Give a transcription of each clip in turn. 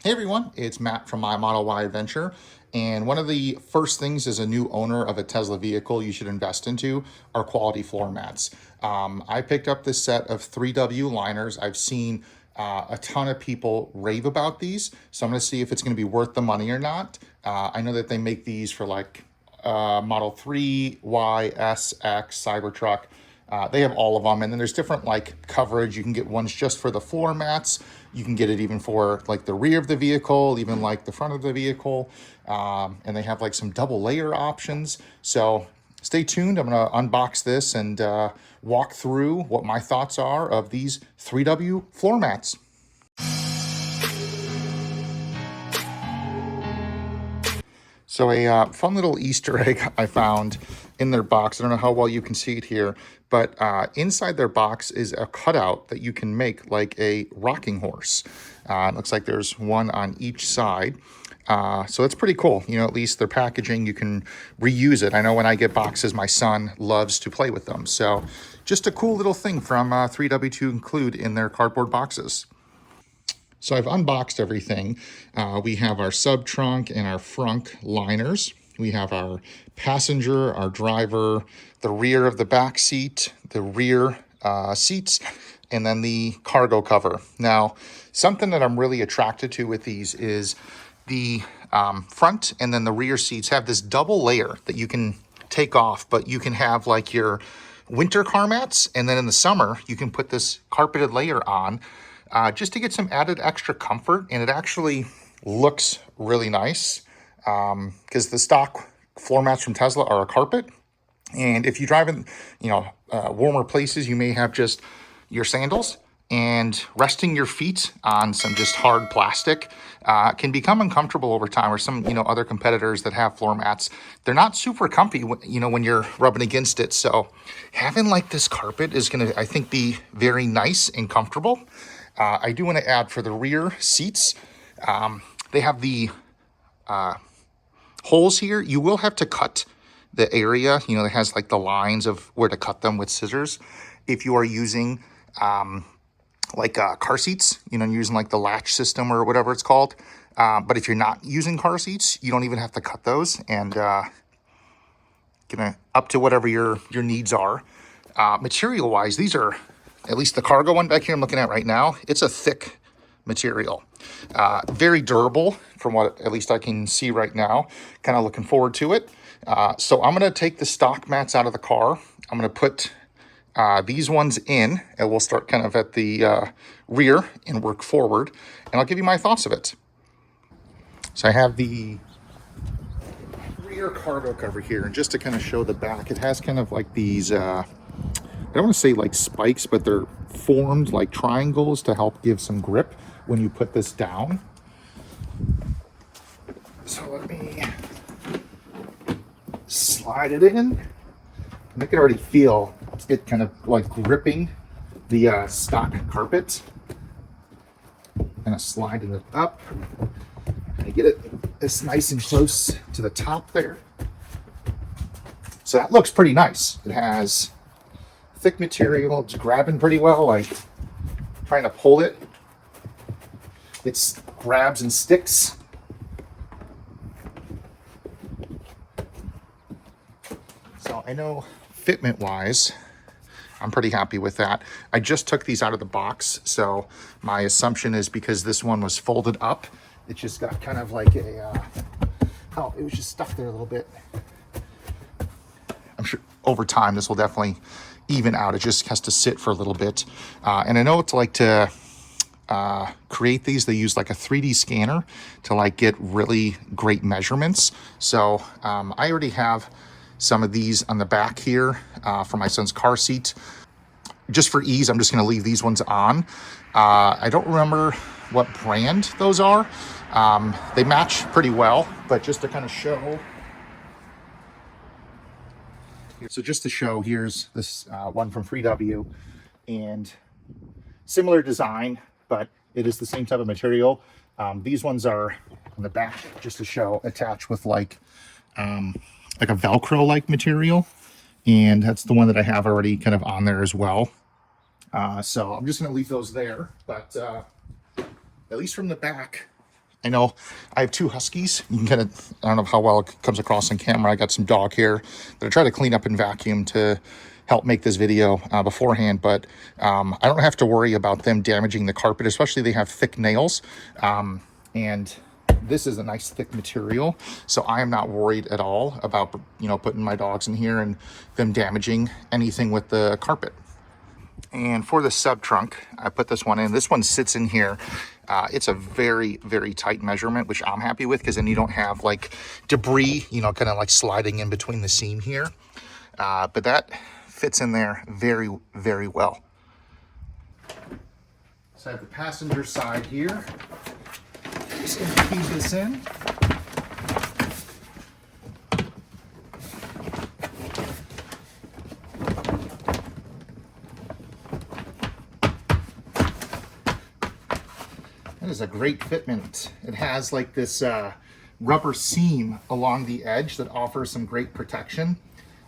Hey everyone, it's Matt from my Model Y Adventure. And one of the first things as a new owner of a Tesla vehicle you should invest into are quality floor mats. I picked up this set of 3W liners. I've seen a ton of people rave about these, so I'm going to see if it's going to be worth the money or not. I know that they make these for like Model 3, Y, S, X, Cybertruck. They have all of them, and then there's different like coverage. You can get ones just for the floor mats. You can get it even for like the rear of the vehicle, even like the front of the vehicle. And they have like some double layer options. So stay tuned. I'm going to unbox this and walk through what my thoughts are of these 3W floor mats. So a fun little Easter egg I found in their box. I don't know how well you can see it here, but inside their box is a cutout that you can make like a rocking horse. It looks like there's one on each side. So it's pretty cool. You know, at least their packaging, you can reuse it. I know when I get boxes, my son loves to play with them. So just a cool little thing from 3W to include in their cardboard boxes. So I've unboxed everything. We have our sub trunk and our front liners. We have our passenger, our driver, the rear of the back seat, the rear seats, and then the cargo cover. Now, something that I'm really attracted to with these is the front and then the rear seats have this double layer that you can take off, but you can have like your winter car mats, and then in the summer, you can put this carpeted layer on just to get some added extra comfort. And it actually looks really nice because the stock floor mats from Tesla are a carpet. And if you drive in, warmer places, you may have just your sandals, and resting your feet on some just hard plastic can become uncomfortable over time. Or some, other competitors that have floor mats, they're not super comfy, when you're rubbing against it. So having like this carpet is going to, I think, be very nice and comfortable. I do want to add for the rear seats, they have the holes here. You will have to cut the area, that has like the lines of where to cut them with scissors. If you are using car seats, using like the latch system or whatever it's called. But if you're not using car seats, you don't even have to cut those, and up to whatever your needs are. Material wise, these are, at least the cargo one back here I'm looking at right now, it's a thick material. Very durable from what at least I can see right now. Kind of looking forward to it. So I'm going to take the stock mats out of the car. I'm going to put these ones in, and we'll start kind of at the rear and work forward, and I'll give you my thoughts of it. So I have the rear cargo cover here, and just to kind of show the back, it has kind of like these, I don't want to say like spikes, but they're formed like triangles to help give some grip when you put this down. So let me slide it in, and I can already feel it kind of like gripping the stock carpet. Kind of sliding it up. I get it as nice and close to the top there. So that looks pretty nice. It has thick material. It's grabbing pretty well. Like trying to pull it, it grabs and sticks. So I know fitment wise, I'm pretty happy with that. I just took these out of the box, so my assumption is because this one was folded up, it just got kind of like a, it was just stuck there a little bit. I'm sure over time this will definitely even out. It just has to sit for a little bit. And I know it's like to create these, they use like a 3D scanner to like get really great measurements. So I already have some of these on the back here for my son's car seat. Just for ease, I'm just going to leave these ones on. I don't remember what brand those are. They match pretty well, but just to kind of show. So just to show, here's this one from 3W, and similar design, but it is the same type of material. These ones are on the back, just to show, attached with like a Velcro-like material, and that's the one that I have already kind of on there as well. So I'm just going to leave those there, but at least from the back, I know I have two huskies. You can kind of, I don't know how well it comes across on camera. I got some dog hair that I try to clean up and vacuum to help make this video beforehand, but I don't have to worry about them damaging the carpet, especially they have thick nails. And this is a nice thick material, so I am not worried at all about, you know, putting my dogs in here and them damaging anything with the carpet. And for the sub trunk, I put this one in. This one sits in here. It's a very, very tight measurement, which I'm happy with, because then you don't have like debris, you know, kind of like sliding in between the seam here. But that fits in there very, very well. So I have the passenger side here. Just gonna feed this in. That is a great fitment. It has like this rubber seam along the edge that offers some great protection.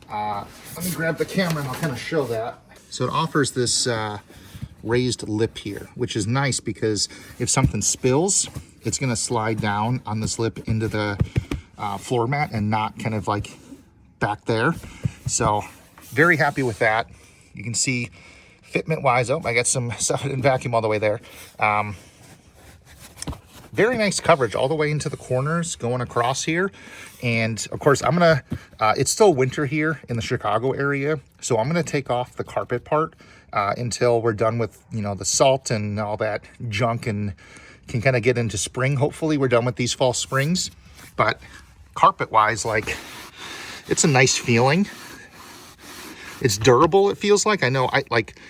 Let me grab the camera and I'll kind of show that. So it offers this raised lip here, which is nice because if something spills, it's going to slide down on this lip into the floor mat and not kind of like back there. So very happy with that. You can see fitment wise, oh, I got some stuff in vacuum all the way there. Very nice coverage all the way into the corners going across here. And of course, I'm gonna, it's still winter here in the Chicago area, so I'm gonna take off the carpet part until we're done with, you know, the salt and all that junk and can kind of get into spring. Hopefully we're done with these fall springs, but carpet wise, like, it's a nice feeling. It's durable, it feels like. I know,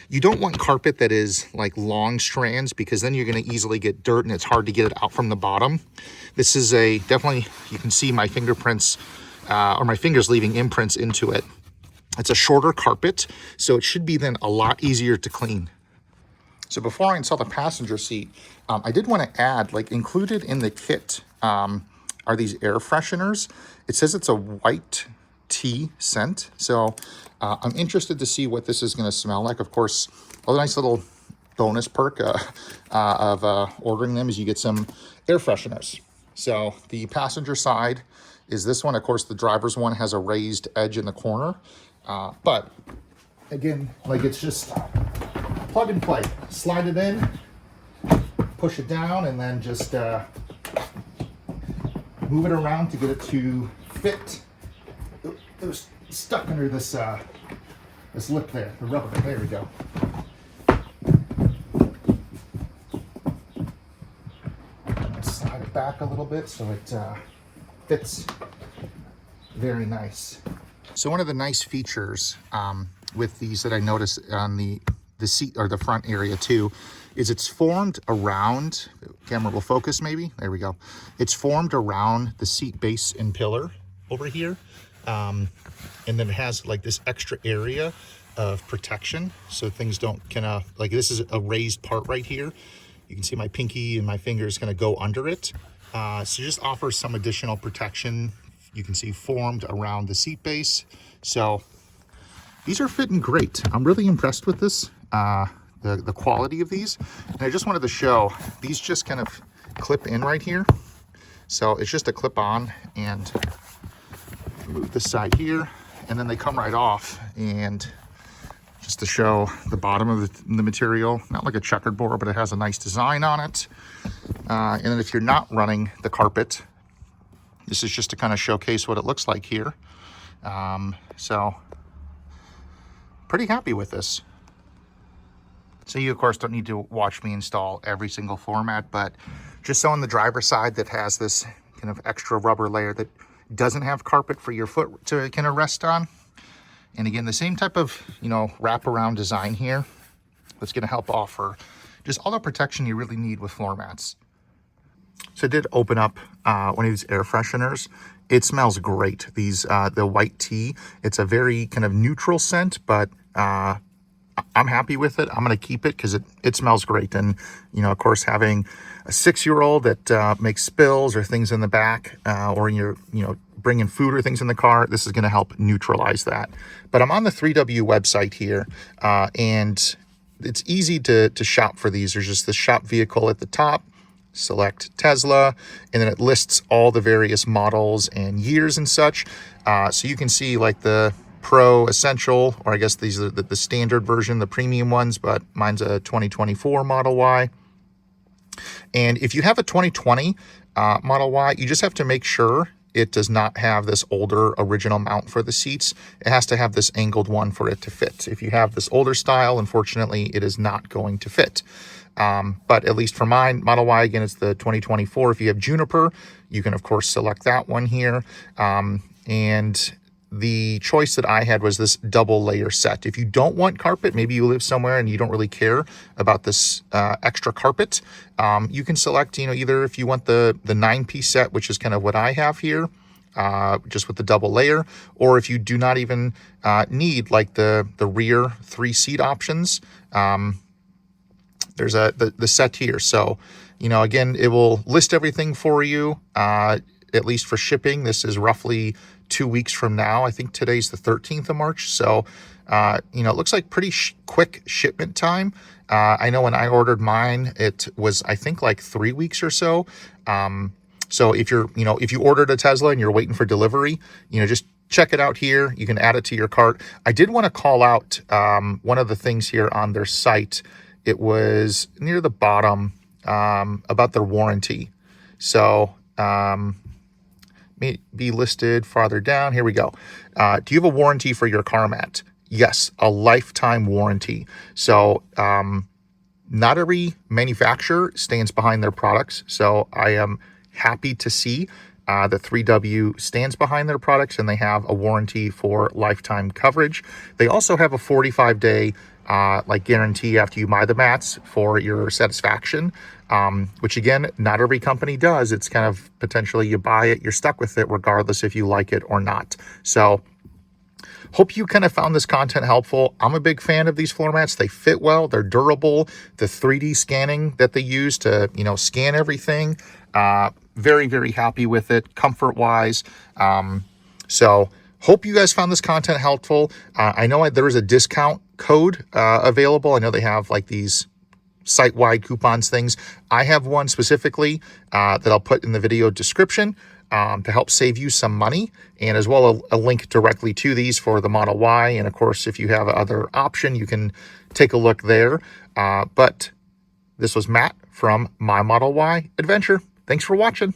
you don't want carpet that is like long strands, because then you're going to easily get dirt and it's hard to get it out from the bottom. This is a, definitely, you can see my fingerprints, or my fingers leaving imprints into it. It's a shorter carpet, so it should be then a lot easier to clean. So before I install the passenger seat, I did want to add, like, included in the kit are these air fresheners. It says it's a white tea scent, so I'm interested to see what this is going to smell like. Of course, a nice little bonus perk of ordering them is you get some air fresheners. So the passenger side is this one. Of course, the driver's one has a raised edge in the corner, but again, like, it's just plug and play. Slide it in, push it down, and then just move it around to get it to fit. It was stuck under this this lip there, the rubber. There we go. I'm gonna slide it back a little bit so it fits very nice. So one of the nice features with these that I noticed on the seat, or the front area too, is it's formed around, camera will focus maybe, there we go. It's formed around the seat base and pillar over here. And then it has like this extra area of protection, so things don't kind of, like, this is a raised part right here. You can see my pinky and my fingers kind of go under it. So just offers some additional protection. You can see formed around the seat base. So these are fitting great. I'm really impressed with this, the quality of these. And I just wanted to show, these just kind of clip in right here. So it's just a clip on, and move this side here, and then they come right off. And just to show the bottom of the material, not like a checkered board, but it has a nice design on it. And then if you're not running the carpet, this is just to kind of showcase what it looks like here. So pretty happy with this. So you, of course, don't need to watch me install every single floor mat, but just so on the driver's side that has this kind of extra rubber layer that doesn't have carpet for your foot to kind of rest on. And again, the same type of, you know, wraparound design here that's going to help offer just all the protection you really need with floor mats. So I did open up one of these air fresheners. It smells great. These, the white tea, it's a very kind of neutral scent, but I'm happy with it. I'm going to keep it because it smells great. And, you know, of course, having a 6-year-old that makes spills or things in the back, or you're, you know, bringing food or things in the car, this is going to help neutralize that. But I'm on the 3W website here, and it's easy to shop for these. There's just the shop vehicle at the top. select Tesla, and then it lists all the various models and years and such. So you can see like the Pro Essential, or I guess these are the standard version, the premium ones, but mine's a 2024 Model Y. And if you have a 2020 Model Y, you just have to make sure it does not have this older original mount for the seats. It has to have this angled one for it to fit. If you have this older style, unfortunately, it is not going to fit. But at least for mine, Model Y, again, it's the 2024. If you have Juniper, you can, of course, select that one here. And the choice that I had was this double layer set. If you don't want carpet, maybe you live somewhere and you don't really care about this extra carpet, you can select, either if you want the 9-piece set, which is kind of what I have here, just with the double layer, or if you do not even need like the rear 3-seat options, there's the set here. So, again, it will list everything for you, at least for shipping. This is roughly 2 weeks from now. I think today's the 13th of March. So, it looks like pretty quick shipment time. I know when I ordered mine, it was, I think, like 3 weeks or so. So if if you ordered a Tesla and you're waiting for delivery, just check it out here. You can add it to your cart. I did want to call out one of the things here on their site. It was near the bottom about their warranty. So, may be listed farther down. Here we go. Do you have a warranty for your car mat? Yes, a lifetime warranty. So not every manufacturer stands behind their products. So I am happy to see that 3W stands behind their products and they have a warranty for lifetime coverage. They also have a 45-day guarantee after you buy the mats for your satisfaction, which again, not every company does. It's kind of potentially you buy it, you're stuck with it regardless if you like it or not. So hope you kind of found this content helpful. I'm a big fan of these floor mats. They fit well, they're durable. The 3D scanning that they use to, scan everything, very, very happy with it, comfort-wise. So hope you guys found this content helpful. I know there is a discount code available. I know they have like these site-wide coupons things. I have one specifically that I'll put in the video description to help save you some money, and as well a link directly to these for the Model Y. And of course, if you have other option, you can take a look there. But this was Matt from My Model Y Adventure. Thanks for watching.